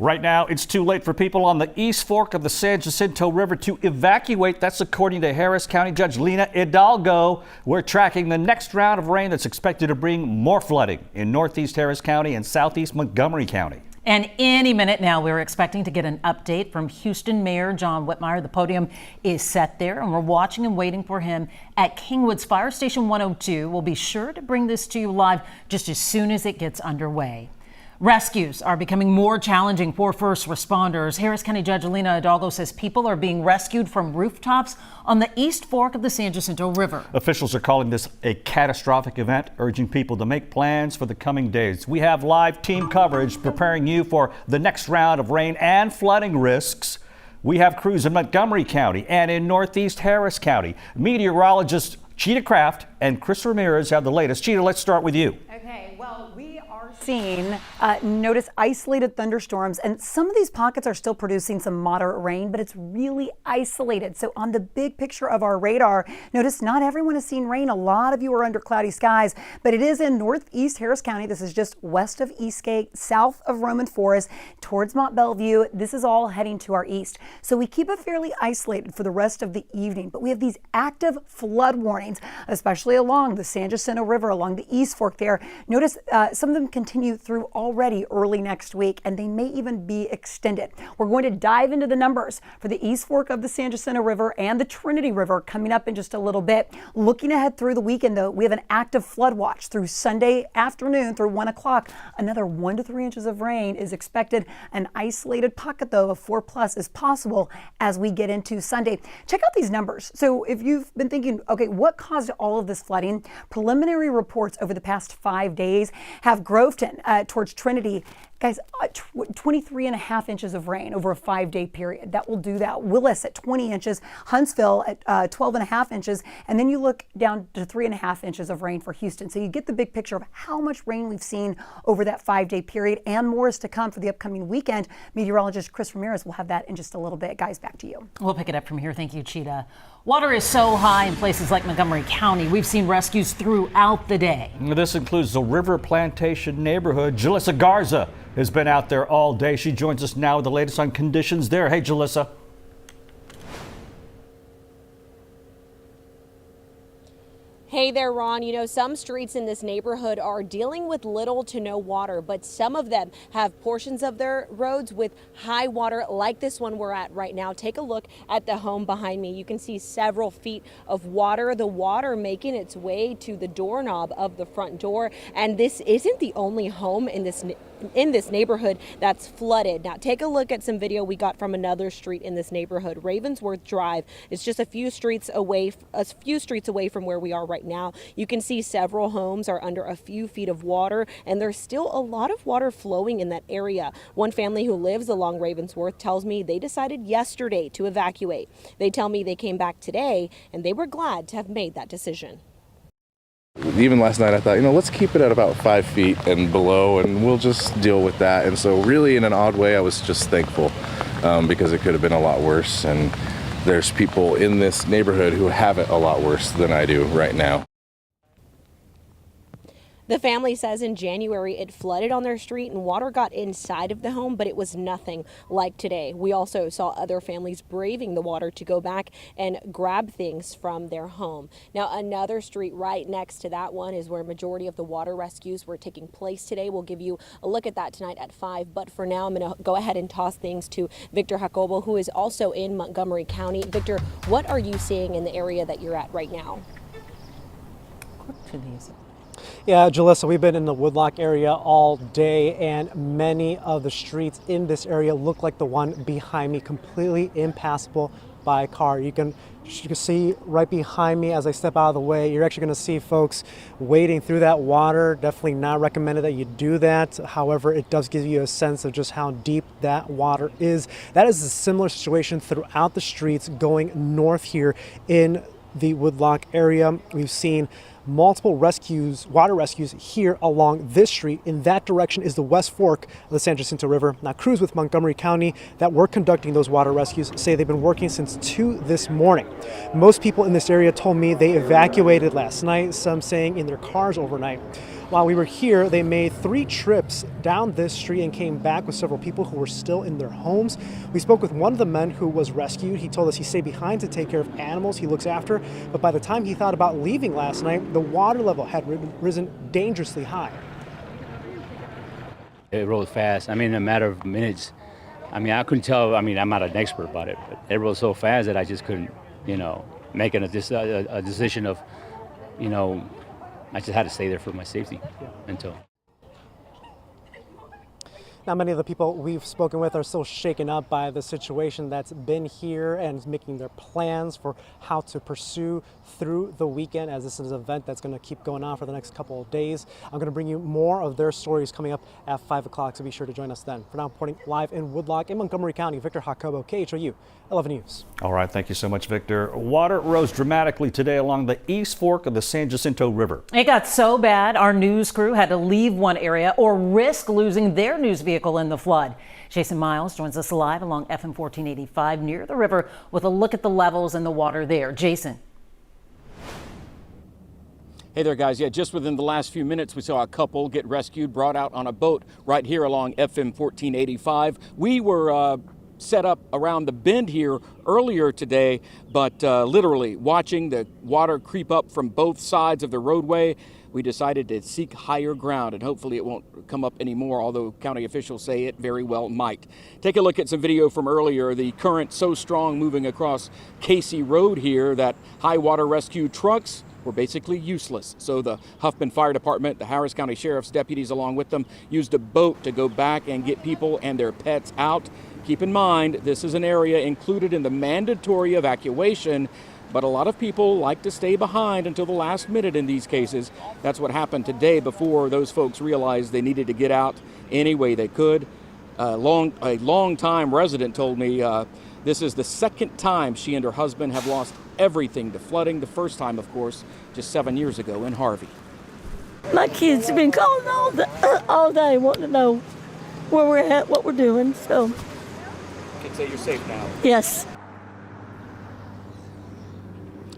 Right now, it's too late for people on the East Fork of the San Jacinto River to evacuate. That's according to Harris County Judge Lena Hidalgo. We're tracking the next round of rain that's expected to bring more flooding in northeast Harris County and southeast Montgomery County. And any minute now, we're expecting to get an update from Houston Mayor John Whitmire. The podium is set there, and we're watching and waiting for him at Kingwood's Fire Station 102. We'll be sure to bring this to you live just as soon as it gets underway. Rescues are becoming more challenging for first responders. Harris County Judge Lena Hidalgo says people are being rescued from rooftops on the East Fork of the San Jacinto River. Officials are calling this a catastrophic event, urging people to make plans for the coming days. We have live team coverage preparing you for the next round of rain and flooding risks. We have crews in Montgomery County and in northeast Harris County. Meteorologists Cheetah Kraft and Chris Ramirez have the latest. Cheetah, let's start with you. Okay, well, we are seeing, notice isolated thunderstorms, and some of these pockets are still producing some moderate rain, but it's really isolated. So on the big picture of our radar, notice not everyone is seeing rain. A lot of you are under cloudy skies, but it is in northeast Harris County. This is just west of Eastgate, south of Roman Forest, towards Mont Bellevue. This is all heading to our east. So we keep it fairly isolated for the rest of the evening, but we have these active flood warnings, especially along the San Jacinto River, along the East Fork there. Notice some of them continue through already early next week, and they may even be extended. We're going to dive into the numbers for the East Fork of the San Jacinto River and the Trinity River coming up in just a little bit. Looking ahead through the weekend, though, we have an active flood watch through Sunday afternoon through 1 o'clock. Another 1 to 3 inches of rain is expected. An isolated pocket, though, of 4+ is possible as we get into Sunday. Check out these numbers. So if you've been thinking, okay, what caused all of this flooding? Preliminary reports over the past 5 days have Groveton towards Trinity. Guys, 23.5 inches of rain over a 5-day period. That will do that. Willis at 20 inches, Huntsville at 12.5 inches, and then you look down to 3.5 inches of rain for Houston. So you get the big picture of how much rain we've seen over that 5-day period, and more is to come for the upcoming weekend. Meteorologist Chris Ramirez will have that in just a little bit. Guys, back to you. We'll pick it up from here. Thank you, Cheetah. Water is so high in places like Montgomery County. We've seen rescues throughout the day. This includes the River Plantation neighborhood. Jalissa Garza has been out there all day. She joins us now with the latest on conditions there. Hey, Jalissa. Hey there, Ron. You know, some streets in this neighborhood are dealing with little to no water, but some of them have portions of their roads with high water like this one we're at right now. Take a look at the home behind me. You can see several feet of water, the water making its way to the doorknob of the front door. And this isn't the only home in this neighborhood that's flooded. Now take a look at some video we got from another street in this neighborhood. Ravensworth Drive is just a few streets away from where we are right now. You can see several homes are under a few feet of water, and there's still a lot of water flowing in that area. One family who lives along Ravensworth tells me they decided yesterday to evacuate. They tell me they came back today and they were glad to have made that decision. Even last night I thought, let's keep it at about 5 feet and below, and we'll just deal with that. And so really, in an odd way, I was just thankful because it could have been a lot worse. And there's people in this neighborhood who have it a lot worse than I do right now. The family says in January it flooded on their street and water got inside of the home, but it was nothing like today. We also saw other families braving the water to go back and grab things from their home. Now, another street right next to that one is where majority of the water rescues were taking place today. We'll give you a look at that tonight at 5. But for now, I'm going to go ahead and toss things to Victor Jacobo, who is also in Montgomery County. Victor, what are you seeing in the area that you're at right now? Yeah, Jalissa, we've been in the Woodlock area all day, and many of the streets in this area look like the one behind me, completely impassable by a car. You can see right behind me as I step out of the way, you're actually going to see folks wading through that water. Definitely not recommended that you do that. However, it does give you a sense of just how deep that water is. That is a similar situation throughout the streets going north here in the Woodlock area. We've seen multiple water rescues here along this street. In that direction is the West Fork of the San Jacinto River. Now, crews with Montgomery County that were conducting those water rescues say they've been working since 2 this morning. Most people in this area told me they evacuated last night, some saying in their cars overnight. While we were here, they made 3 trips down this street and came back with several people who were still in their homes. We spoke with one of the men who was rescued. He told us he stayed behind to take care of animals he looks after, but by the time he thought about leaving last night, the water level had risen dangerously high. It rose fast. I mean, in a matter of minutes. I mean, I couldn't tell. I mean, I'm not an expert about it, but it rose so fast that I just couldn't, make a decision of, I just had to stay there for my safety until. Now, many of the people we've spoken with are still shaken up by the situation that's been here and making their plans for how to pursue through the weekend, as this is an event that's going to keep going on for the next couple of days. I'm going to bring you more of their stories coming up at 5 o'clock, so be sure to join us then. For now, reporting live in Woodlock in Montgomery County, Victor Jacobo, KHOU 11 News. All right, thank you so much, Victor. Water rose dramatically today along the East Fork of the San Jacinto River. It got so bad, our news crew had to leave one area or risk losing their news vehicle in the flood. Jason Miles joins us live along FM 1485 near the river with a look at the levels and the water there. Jason. Hey there, guys. Yeah, just within the last few minutes, we saw a couple get rescued, brought out on a boat right here along FM 1485. We were set up around the bend here earlier today, but literally watching the water creep up from both sides of the roadway, we decided to seek higher ground, and hopefully it won't come up anymore, although county officials say it very well might. Take a look at some video from earlier. The current so strong moving across Casey Road here that high water rescue trucks were basically useless. So the Huffman Fire Department, the Harris County Sheriff's deputies along with them, used a boat to go back and get people and their pets out. Keep in mind, this is an area included in the mandatory evacuation, but a lot of people like to stay behind until the last minute in these cases. That's what happened today before those folks realized they needed to get out any way they could. A long-time resident told me this is the second time she and her husband have lost everything to flooding. The first time, of course, just 7 years ago in Harvey. My kids have been calling all day wanting to know where we're at, what we're doing, so. Can say you're safe now. Yes.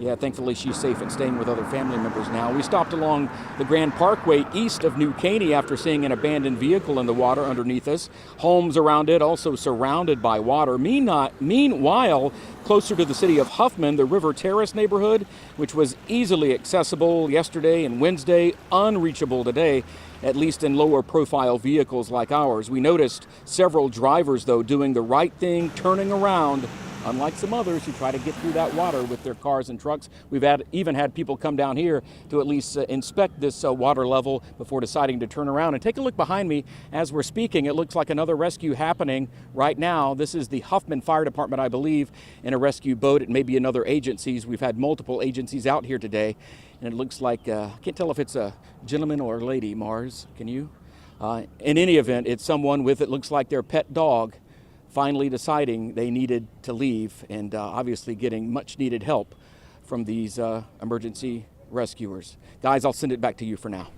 Yeah, thankfully she's safe and staying with other family members now. We stopped along the Grand Parkway east of New Caney after seeing an abandoned vehicle in the water underneath us. Homes around it also surrounded by water. Meanwhile, closer to the city of Huffman, the River Terrace neighborhood, which was easily accessible yesterday and Wednesday, unreachable today, at least in lower profile vehicles like ours. We noticed several drivers, though, doing the right thing, turning around, unlike some others who try to get through that water with their cars and trucks. We've even had people come down here to at least inspect this water level before deciding to turn around. And take a look behind me as we're speaking. It looks like another rescue happening right now. This is the Huffman Fire Department, I believe, in a rescue boat. It may be another agencies. We've had multiple agencies out here today. And it looks like, I can't tell if it's a gentleman or a lady, Mars, can you? In any event, it's someone with, it looks like their pet dog, finally deciding they needed to leave and obviously getting much needed help from these emergency rescuers. Guys, I'll send it back to you for now.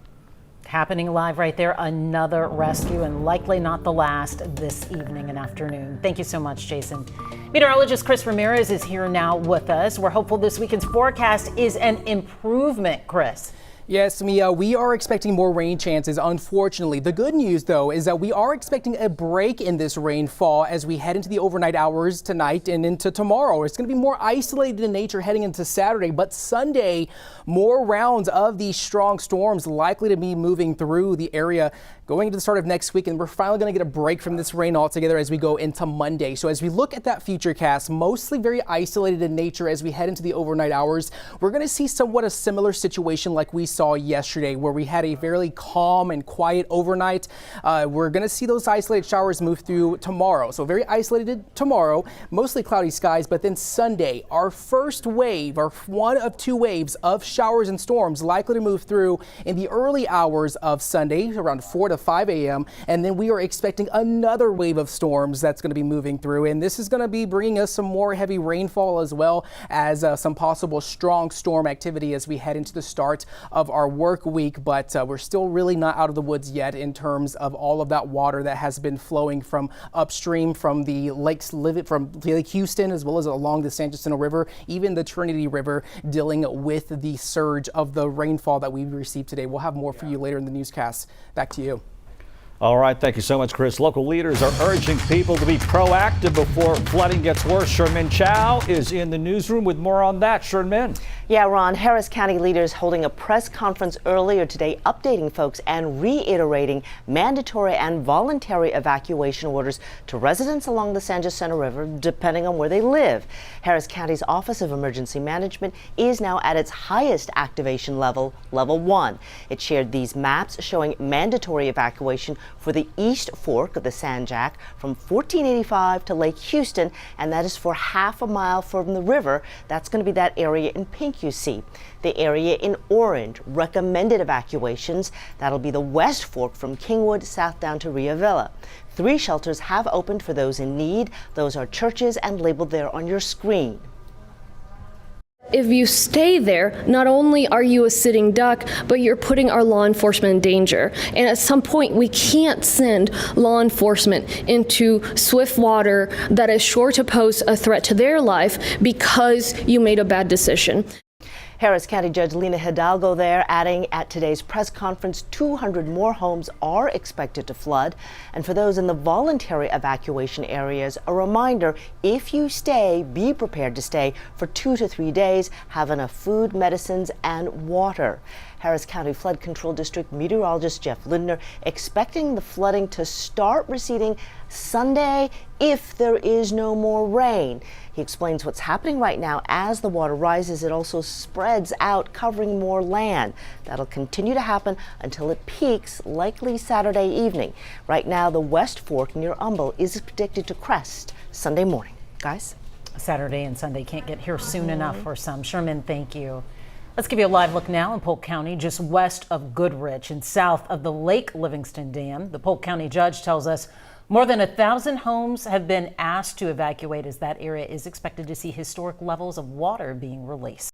Happening live right there, another rescue, and likely not the last this evening and afternoon. Thank you so much, Jason. Meteorologist Chris Ramirez is here now with us. We're hopeful this weekend's forecast is an improvement, Chris. Yes, Mia, we are expecting more rain chances, unfortunately. The good news, though, is that we are expecting a break in this rainfall as we head into the overnight hours tonight and into tomorrow. It's going to be more isolated in nature heading into Saturday, but Sunday, more rounds of these strong storms likely to be moving through the area going into the start of next week, and we're finally going to get a break from this rain altogether as we go into Monday. So as we look at that future cast, mostly very isolated in nature as we head into the overnight hours, we're going to see somewhat a similar situation like we saw yesterday, where we had a fairly calm and quiet overnight. We're going to see those isolated showers move through tomorrow. So very isolated tomorrow, mostly cloudy skies, but then Sunday, our first wave, or one of two waves of showers and storms likely to move through in the early hours of Sunday, around 4 to 5 a.m. And then we are expecting another wave of storms that's going to be moving through. And this is going to be bringing us some more heavy rainfall as well as some possible strong storm activity as we head into the start of our work week. But we're still really not out of the woods yet in terms of all of that water that has been flowing from upstream from the lakes, from Lake Houston, as well as along the San Jacinto River, even the Trinity River, dealing with the surge of the rainfall that we received today. We'll have more for you later in the newscast. Back to you. All right, thank you so much, Chris. Local leaders are urging people to be proactive before flooding gets worse. Sherman Chow is in the newsroom with more on that. Sherman. Yeah, Ron, Harris County leaders holding a press conference earlier today, updating folks and reiterating mandatory and voluntary evacuation orders to residents along the San Jacinto River, depending on where they live. Harris County's Office of Emergency Management is now at its highest activation level, level 1. It shared these maps showing mandatory evacuation for the East Fork of the San Jac from 1485 to Lake Houston, and that is for half a mile from the river. That's going to be that area in pink you see. The area in orange, recommended evacuations. That'll be the West Fork from Kingwood south down to Rio Villa. 3 shelters have opened for those in need. Those are churches and labeled there on your screen. If you stay there, not only are you a sitting duck, but you're putting our law enforcement in danger. And at some point, we can't send law enforcement into swift water that is sure to pose a threat to their life because you made a bad decision. Harris County Judge Lena Hidalgo there, adding at today's press conference 200 more homes are expected to flood. And for those in the voluntary evacuation areas, a reminder, if you stay, be prepared to stay for 2 to 3 days, have enough food, medicines, and water. Harris County Flood Control District meteorologist Jeff Lindner expecting the flooding to start receding Sunday if there is no more rain. He explains what's happening right now as the water rises. It also spreads out, covering more land. That'll continue to happen until it peaks, likely Saturday evening. Right now, the West Fork near Humble is predicted to crest Sunday morning. Guys? Saturday and Sunday can't get here soon enough for some. Sherman, thank you. Let's give you a live look now in Polk County, just west of Goodrich and south of the Lake Livingston Dam. The Polk County judge tells us more than 1,000 homes have been asked to evacuate as that area is expected to see historic levels of water being released.